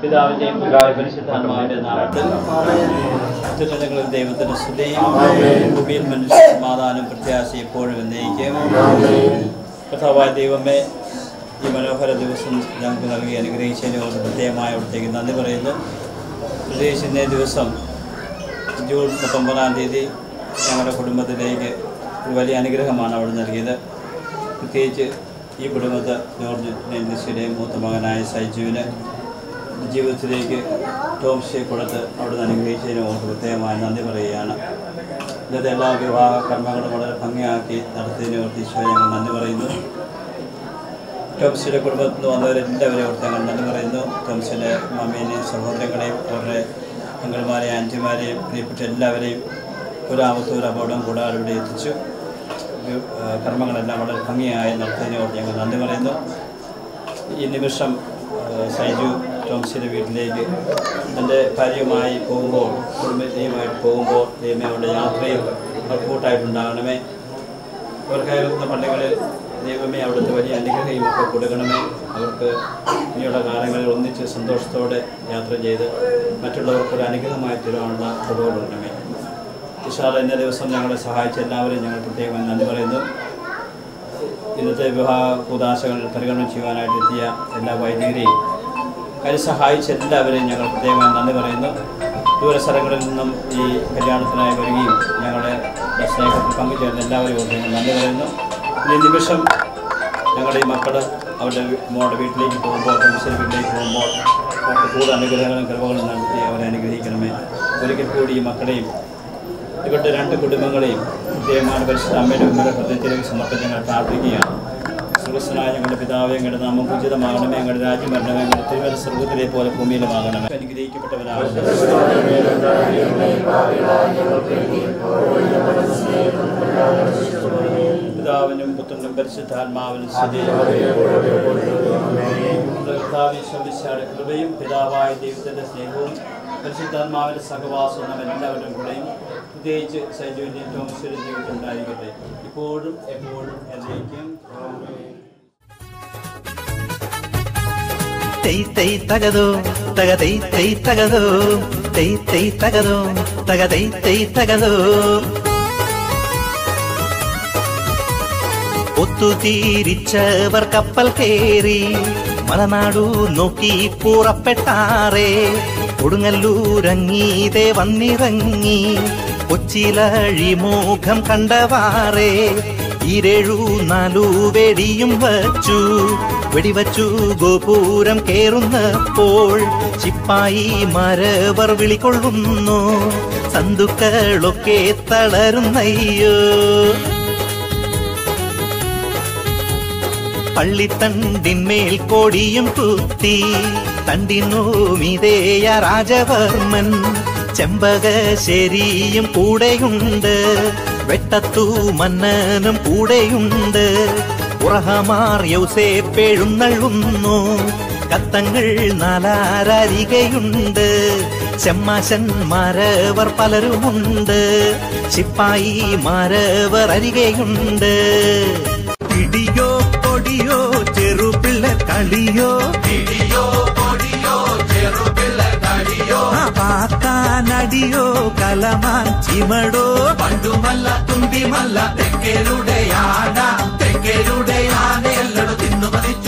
പിതാവിന്റെയും പരിശുദ്ധാത്മാവിന്റെ നാമത്തിൽ അത്യുന്നതങ്ങളിൽ ദൈവത്തിന് സ്തുതിയും ഭൂമിയിൽ മനുഷ്യ സമാധാനം പ്രത്യാശ എപ്പോഴും എന്നേക്കും. കർത്താവായ ദൈവമേ, ഈ മനോഹര ദിവസം ഞങ്ങൾക്ക് നൽകി അനുഗ്രഹിച്ചതിന് പ്രത്യേകമായ അവിടത്തേക്ക് നന്ദി പറയുന്നു. പ്രത്യേകിച്ച് ഇന്നേ ദിവസം ജൂൺ 19-ാം തീയതി ഞങ്ങളുടെ കുടുംബത്തിലേക്ക് ഒരു വലിയ അനുഗ്രഹമാണ് അവിടെ നൽകിയത്. പ്രത്യേകിച്ച് ഈ കുടുംബത്തെ ജോർജ് നെല്ലിശ്ശിയുടെ മൂത്ത മകനായ സൈജുവിന് ജീവിതത്തിലേക്ക് ടോംഷെ കൊടുത്ത് അവിടെ അനുഗ്രഹിച്ചതിന് ഓർത്ത് പ്രത്യേകമായി നന്ദി പറയുകയാണ്. ഇന്നത്തെ എല്ലാ വിവാഹ കർമ്മങ്ങളും വളരെ ഭംഗിയാക്കി നടത്തിയതിന് ഓർത്ത് ഈശോയെ ഞങ്ങൾ നന്ദി പറയുന്നു. ടോംസിയുടെ കുടുംബത്തിൽ നിന്ന് വന്നവരെല്ലാവരെയും ഓർത്ത് ഞങ്ങൾ നന്ദി പറയുന്നു. ടോംസിൻ്റെ മമ്മീനെയും സഹോദരങ്ങളെയും അവരുടെ അങ്കിൾമാരെയും ആൻറ്റിമാരെയും പ്രിയപ്പെട്ട എല്ലാവരെയും ഒരു അപകടം കൂടാതെ ഇവിടെ എത്തിച്ചു. കർമ്മങ്ങളെല്ലാം വളരെ ഭംഗിയായി നടത്തിയതിനെ ഓർത്ത് ഞങ്ങൾ നന്ദി പറയുന്നു. ഈ നിമിഷം സൈജു ടോംസിൻ്റെ വീട്ടിലേക്ക് തൻ്റെ ഭാര്യയുമായി പോകുമ്പോൾ, കുടുംബത്തെയുമായിട്ട് പോകുമ്പോൾ ദൈവമേ അവരുടെ യാത്രയിൽ കൂട്ടായിട്ടുണ്ടാകണമേ. അവർക്കായിരുന്ന പള്ളികളിൽ ദൈവമേ അവിടുത്തെ വലിയ അനുഗ്രഹവും ഒക്കെ കൊടുക്കണമേ. അവർക്ക് ഇനിയുള്ള കാലങ്ങളിൽ ഒന്നിച്ച് സന്തോഷത്തോടെ യാത്ര ചെയ്ത് മറ്റുള്ളവർക്കൊരു അനുഗ്രഹമായി തീരാനുള്ള കഴിവ് കൊടുക്കണമേ. ഈശോ ഇന്ന ദിവസം ഞങ്ങളെ സഹായിച്ച എല്ലാവരെയും ഞങ്ങൾ പ്രത്യേകമായി നന്ദി പറയുന്നു. ഇന്നത്തെ വിവാഹ കൂദാശകൾ പരിഗണന ചെയ്യുവാനായിട്ട് എത്തിയ എല്ലാ വൈദികരെയും അതിന് സഹായിച്ച എല്ലാവരെയും ഞങ്ങൾ പ്രത്യേകമായി നന്ദി പറയുന്നു. ദൂര സ്ഥലങ്ങളിൽ നിന്നും ഈ കല്യാണത്തിനായി വരികയും ഞങ്ങളുടെ സ്നേഹത്തിൽ പങ്കുചേർന്ന എല്ലാവരെയും ഞങ്ങൾ നന്ദി പറയുന്നു. ഈ നിമിഷം ഞങ്ങളുടെ ഈ മക്കൾ അവരുടെ മോളുടെ വീട്ടിലേക്ക് പോകുമ്പോൾ, ടോംസിൻ്റെ വീട്ടിലേക്ക് പോകുമ്പോൾ അവർക്ക് കൂടുതൽ അനുഗ്രഹങ്ങളും കൃപകളും നടത്തി അവരെ അനുഗ്രഹിക്കണമേ. ഒരിക്കൽ കൂടി ഈ മക്കളെയും ഇവരുടെ രണ്ട് കുടുംബങ്ങളെയും പ്രത്യേകമായ പരിശുദ്ധ അമ്മയുടെ ഉമ്മയുടെ ഹൃദയത്തിലേക്ക് സമർപ്പിച്ച് ഞങ്ങൾ പ്രാർത്ഥിക്കുകയാണ്. സ്വർഗ്ഗസ്ഥനായ ഞങ്ങളുടെ പിതാവേ, ഞങ്ങളുടെ നാമം പൂജിതമാകണമേ, ഞങ്ങളുടെ രാജ്യം വരണമേ, ഞങ്ങളുടെ തിരുവല്ല സ്വർഗ്ഗത്തിലെ പോലെ ഭൂമിയിലുമാകണമേ. അനുഗ്രഹിക്കപ്പെട്ടവരാകട്ടെ. പിതാവിനും പുത്രനും പരിശുദ്ധാത്മാവിനും സ്തുതി. കൃപയും പിതാവായ ദൈവത്തിൻ്റെ സ്നേഹവും പരിശുദ്ധാത്മാവിൻ്റെ സഹവാസവും നാം എല്ലാവരും കൂടെയും പ്രത്യേകിച്ച് സൈജുവിൻ്റെയും ടോംസിൻ്റെയും ജീവിതത്തിൽ ഉണ്ടായിരിക്കട്ടെ, ഇപ്പോഴും എപ്പോഴും എന്നേക്കും. തൈ തൈ തകതോ തക തൈ തൈ തകതോ തൈ തൈ തകതോ തക തൈ തൈ തകതോ. ഒത്തുതീരിച്ചവർ കപ്പൽ കേറി മലനാടു നോക്കി പുറപ്പെട്ടാറേ. കൊടുങ്ങല്ലൂരങ്ങീതേ വന്നിറങ്ങി കൊച്ചിലഴിമുഖം കണ്ടവാറേ. 4 വെടിയും വെടിവച്ചു ഗോപുരം കേറുന്നപ്പോൾ ചിപ്പായി മരവർ വിളികൊള്ളുന്നു. സന്തുക്കളൊക്കെ തളരുന്നയ്യോ. പള്ളിത്തണ്ടിന്മേൽ കോടിയും കുത്തി തണ്ടിനു മീതേയ രാജവർമ്മൻ. ചെമ്പകശ്ശേരിയും കൂടെയുണ്ട്, വെട്ടത്തു മന്നനും കൂടെയുണ്ട്. ഉറഹമാർ യൗസേപ്പെഴുന്നള്ളുന്നു, കത്തങ്ങൾ 4 അരികെയുണ്ട്. ചെമ്മാശന്മാരവർ പലരുമുണ്ട്, ചിപ്പായി മാരവർ അരികെയുണ്ട്. ഇടിയോ കൊടിയോ ചെറുപിള്ള കളിയോ, പാത്താനടിയോ കലമാൻ ചിമടോ. പണ്ടുമല്ല തുമ്പിമല്ല തെക്കേരുടെ ആന, തെക്കേരുടെ ആനയല്ലടോ തിന്നു മതിച്ചു.